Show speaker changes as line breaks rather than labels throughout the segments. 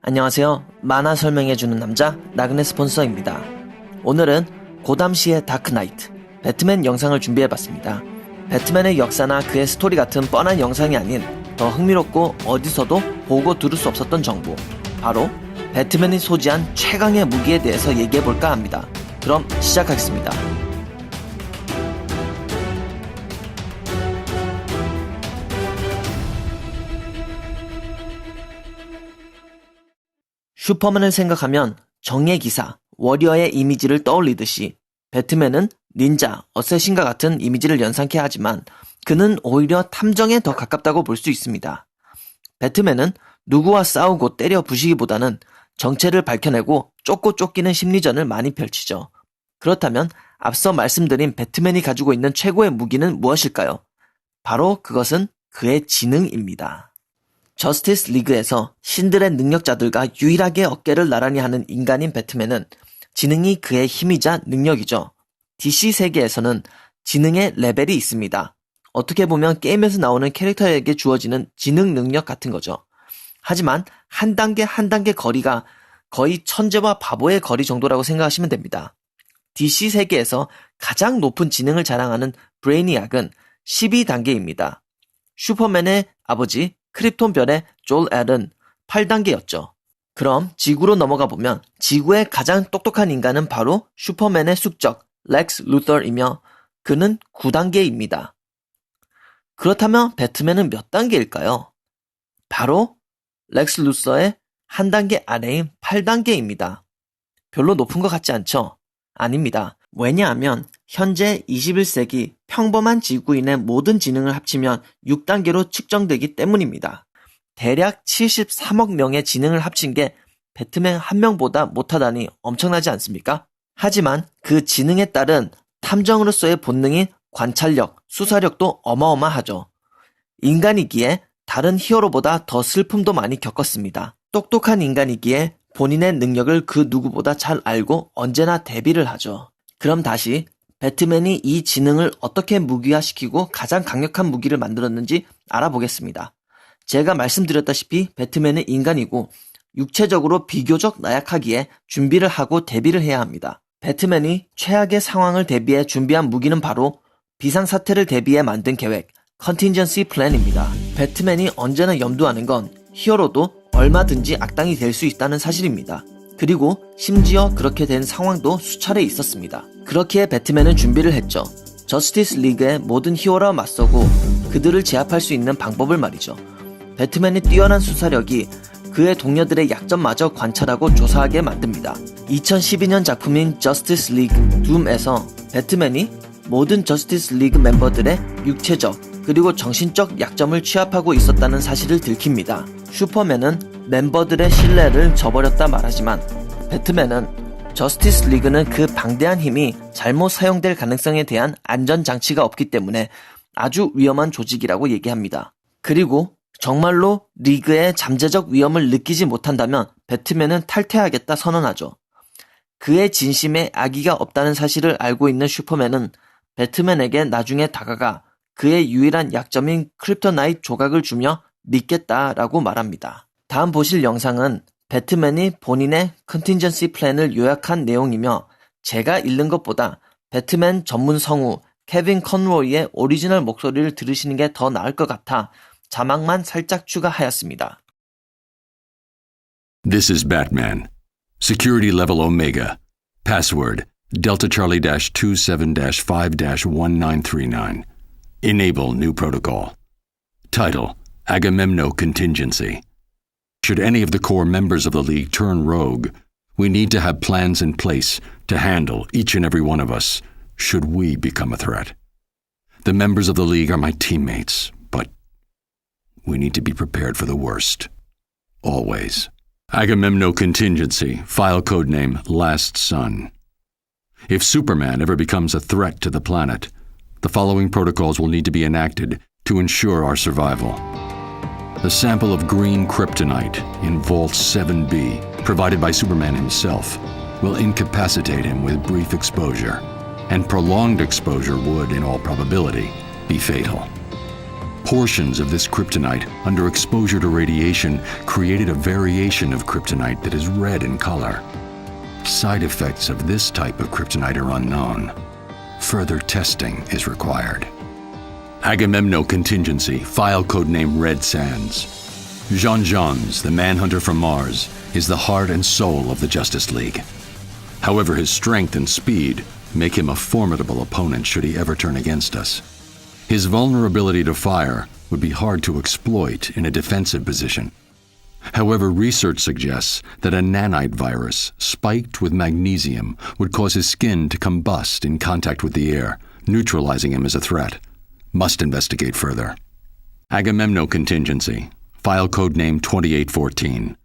안녕하세요. 만화 설명해주는 남자 나그네 스폰서입니다. 오늘은 고담시의 다크나이트, 배트맨 영상을 준비해봤습니다. 배트맨의 역사나 그의 스토리 같은 뻔한 영상이 아닌 더 흥미롭고 어디서도 보고 들을 수 없었던 정보, 바로 배트맨이 소지한 최강의 무기에 대해서 얘기해볼까 합니다. 그럼 시작하겠습니다. 슈퍼맨을 생각하면 정의 기사, 워리어의 이미지를 떠올리듯이 배트맨은 닌자, 어쌔신과 같은 이미지를 연상케 하지만 그는 오히려 탐정에 더 가깝다고 볼 수 있습니다. 배트맨은 누구와 싸우고 때려 부시기보다는 정체를 밝혀내고 쫓고 쫓기는 심리전을 많이 펼치죠. 그렇다면 앞서 말씀드린 배트맨이 가지고 있는 최고의 무기는 무엇일까요? 바로 그것은 그의 지능입니다. 저스티스 리그에서 신들의 능력자들과 유일하게 어깨를 나란히 하는 인간인 배트맨은 지능이 그의 힘이자 능력이죠. DC 세계에서는 지능의 레벨이 있습니다. 어떻게 보면 게임에서 나오는 캐릭터에게 주어지는 지능 능력 같은 거죠. 하지만 한 단계 한 단계 거리가 거의 천재와 바보의 거리 정도라고 생각하시면 됩니다. DC 세계에서 가장 높은 지능을 자랑하는 브레이니악은 12단계입니다. 슈퍼맨의 아버지 크립톤 별의 졸 앨은 8단계였죠. 그럼 지구로 넘어가 보면 지구의 가장 똑똑한 인간은 바로 슈퍼맨의 숙적 렉스 루터이며 그는 9단계입니다. 그렇다면 배트맨은 몇 단계일까요? 바로 렉스 루터의 한 단계 아래인 8단계입니다. 별로 높은 것 같지 않죠? 아닙니다. 왜냐하면 현재 21세기 평범한 지구인의 모든 지능을 합치면 6단계로 측정되기 때문입니다. 대략 73억 명의 지능을 합친 게 배트맨 한 명보다 못하다니 엄청나지 않습니까? 하지만 그 지능에 따른 탐정으로서의 본능인 관찰력, 수사력도 어마어마하죠. 인간이기에 다른 히어로보다 더 슬픔도 많이 겪었습니다. 똑똑한 인간이기에 본인의 능력을 그 누구보다 잘 알고 언제나 대비를 하죠. 그럼 다시 배트맨이 이 지능을 어떻게 무기화시키고 가장 강력한 무기를 만들었는지 알아보겠습니다. 제가 말씀드렸다시피 배트맨은 인간이고 육체적으로 비교적 나약하기에 준비를 하고 대비를 해야 합니다. 배트맨이 최악의 상황을 대비해 준비한 무기는 바로 비상사태를 대비해 만든 계획, 컨틴전시 플랜입니다. 배트맨이 언제나 염두하는 건 히어로도 얼마든지 악당이 될 수 있다는 사실입니다. 그리고 심지어 그렇게 된 상황도 수차례 있었습니다. 그렇기에 배트맨은 준비를 했죠. 저스티스 리그의 모든 히어로와 맞서고 그들을 제압할 수 있는 방법을 말이죠. 배트맨의 뛰어난 수사력이 그의 동료들의 약점마저 관찰하고 조사하게 만듭니다. 2012년 작품인 저스티스 리그 둠에서 배트맨이 모든 저스티스 리그 멤버들의 육체적 그리고 정신적 약점을 취합하고 있었다는 사실을 들킵니다. 슈퍼맨은 멤버들의 신뢰를 저버렸다 말하지만 배트맨은 저스티스 리그는 그 방대한 힘이 잘못 사용될 가능성에 대한 안전장치가 없기 때문에 아주 위험한 조직이라고 얘기합니다. 그리고 정말로 리그의 잠재적 위험을 느끼지 못한다면 배트맨은 탈퇴하겠다 선언하죠. 그의 진심에 악의가 없다는 사실을 알고 있는 슈퍼맨은 배트맨에게 나중에 다가가 그의 유일한 약점인 크립토나이트 조각을 주며 믿겠다라고 말합니다. 다음 보실 영상은 배트맨이 본인의 컨틴전시 플랜을 요약한 내용이며 제가 읽는 것보다 배트맨 전문 성우 케빈 컨로이의 오리지널 목소리를 들으시는 게 더 나을 것 같아 자막만 살짝 추가하였습니다.
This is Batman. Security level Omega. Password Delta Charlie-27-5-1939. Enable new protocol. Title Agamemno Contingency. Should any of the core members of the League turn rogue, we need to have plans in place to handle each and every one of us should we become a threat. The members of the League are my teammates, but we need to be prepared for the worst. Always. Agamemno Contingency, file code name Last Son. If Superman ever becomes a threat to the planet, the following protocols will need to be enacted to ensure our survival. A sample of green kryptonite in Vault 7B, provided by Superman himself, will incapacitate him with brief exposure, and prolonged exposure would, in all probability, be fatal. Portions of this kryptonite, under exposure to radiation, created a variation of kryptonite that is red in color. Side effects of this type of kryptonite are unknown. Further testing is required. Agamemno Contingency, file codename Red Sands. Jean Jones, the manhunter from Mars, is the heart and soul of the Justice League. However, his strength and speed make him a formidable opponent should he ever turn against us. His vulnerability to fire would be hard to exploit in a defensive position. However, research suggests that a nanite virus spiked with magnesium would cause his skin to combust in contact with the air, neutralizing him as a threat. Must investigate further. Agamemno Contingency, file codename 2814.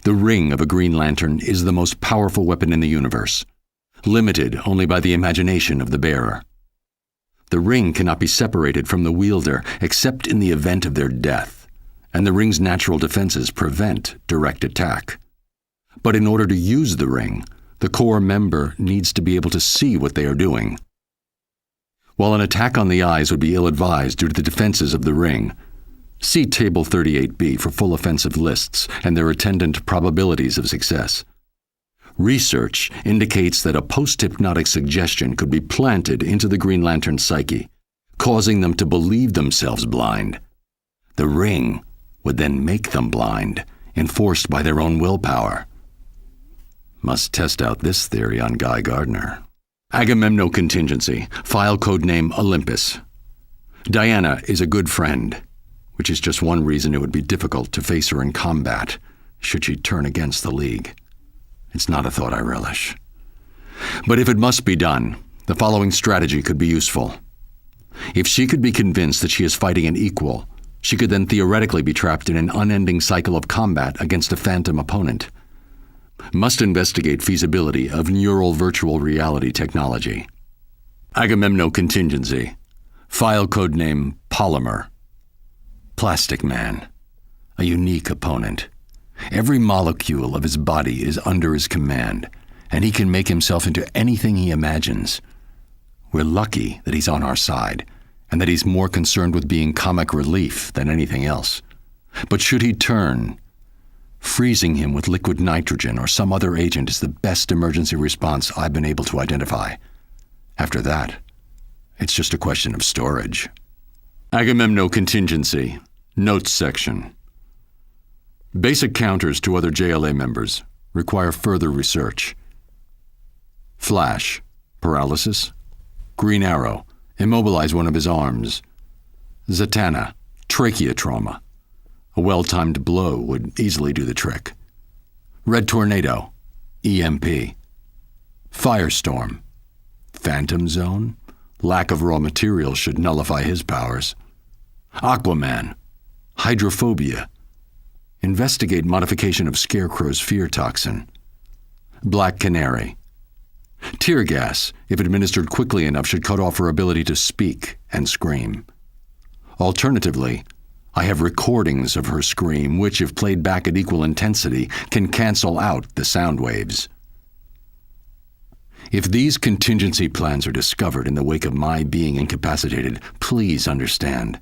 The ring of a Green Lantern is the most powerful weapon in the universe, limited only by the imagination of the bearer. The ring cannot be separated from the wielder except in the event of their death, and the ring's natural defenses prevent direct attack. But in order to use the ring, the core member needs to be able to see what they are doing. While an attack on the eyes would be ill-advised due to the defenses of the ring, see Table 38B for full offensive lists and their attendant probabilities of success. Research indicates that a post-hypnotic suggestion could be planted into the Green Lantern's psyche, causing them to believe themselves blind. The ring would then make them blind, enforced by their own willpower. Must test out this theory on Guy Gardner. Agamemno Contingency, file codename Olympus. Diana is a good friend, which is just one reason it would be difficult to face her in combat, should she turn against the League. It's not a thought I relish. But if it must be done, the following strategy could be useful. If she could be convinced that she is fighting an equal, she could then theoretically be trapped in an unending cycle of combat against a phantom opponent. Must investigate feasibility of neural virtual reality technology. Agamemno Contingency, file codename Polymer. Plastic Man, a unique opponent. Every molecule of his body is under his command, and he can make himself into anything he imagines. We're lucky that he's on our side, and that he's more concerned with being comic relief than anything else. But should he turn, freezing him with liquid nitrogen or some other agent is the best emergency response I've been able to identify. After that, it's just a question of storage. Agamemno Contingency, Notes section. Basic counters to other JLA members require further research. Flash, paralysis. Green Arrow, immobilize one of his arms. Zatanna, trachea trauma. A well-timed blow would easily do the trick. Red Tornado, EMP. Firestorm, Phantom Zone. Lack of raw materials should nullify his powers. Aquaman, hydrophobia. Investigate modification of Scarecrow's fear toxin. Black Canary. Tear gas, if administered quickly enough, should cut off her ability to speak and scream. Alternatively, I have recordings of her scream, which, if played back at equal intensity, can cancel out the sound waves. If these contingency plans are discovered in the wake of my being incapacitated, please understand,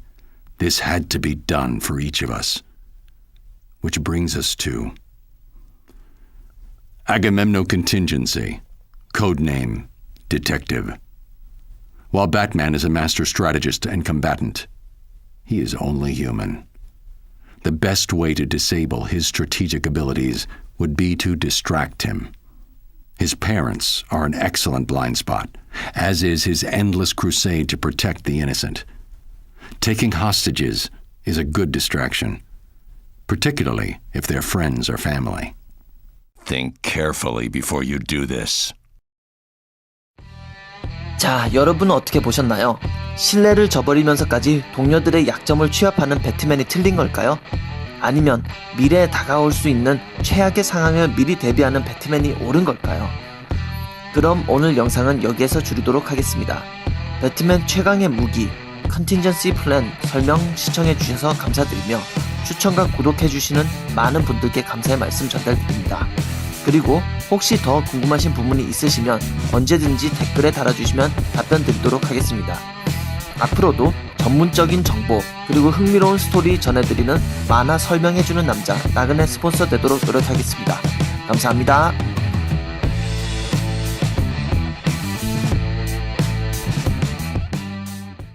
this had to be done for each of us. Which brings us to Agamemno Contingency, codename Detective. While Batman is a master strategist and combatant, he is only human. The best way to disable his strategic abilities would be to distract him. His parents are an excellent blind spot, as is his endless crusade to protect the innocent. Taking hostages is a good distraction, particularly if their friends or family.
Think carefully before you do this.
자, 여러분은 어떻게 보셨나요? 신뢰를 저버리면서까지 동료들의 약점을 취합하는 배트맨이 틀린 걸까요? 아니면 미래에 다가올 수 있는 최악의 상황을 미리 대비하는 배트맨이 옳은 걸까요? 그럼 오늘 영상은 여기에서 줄이도록 하겠습니다. 배트맨 최강의 무기, 컨틴전시 플랜 설명 시청해주셔서 감사드리며 추천과 구독해주시는 많은 분들께 감사의 말씀 전달드립니다. 그리고 혹시 더 궁금하신 부분이 있으시면 언제든지 댓글에 달아주시면 답변 드리도록 하겠습니다. 앞으로도 전문적인 정보 그리고 흥미로운 스토리 전해드리는 만화 설명해주는 남자 나그네 스폰서 되도록 노력하겠습니다. 감사합니다.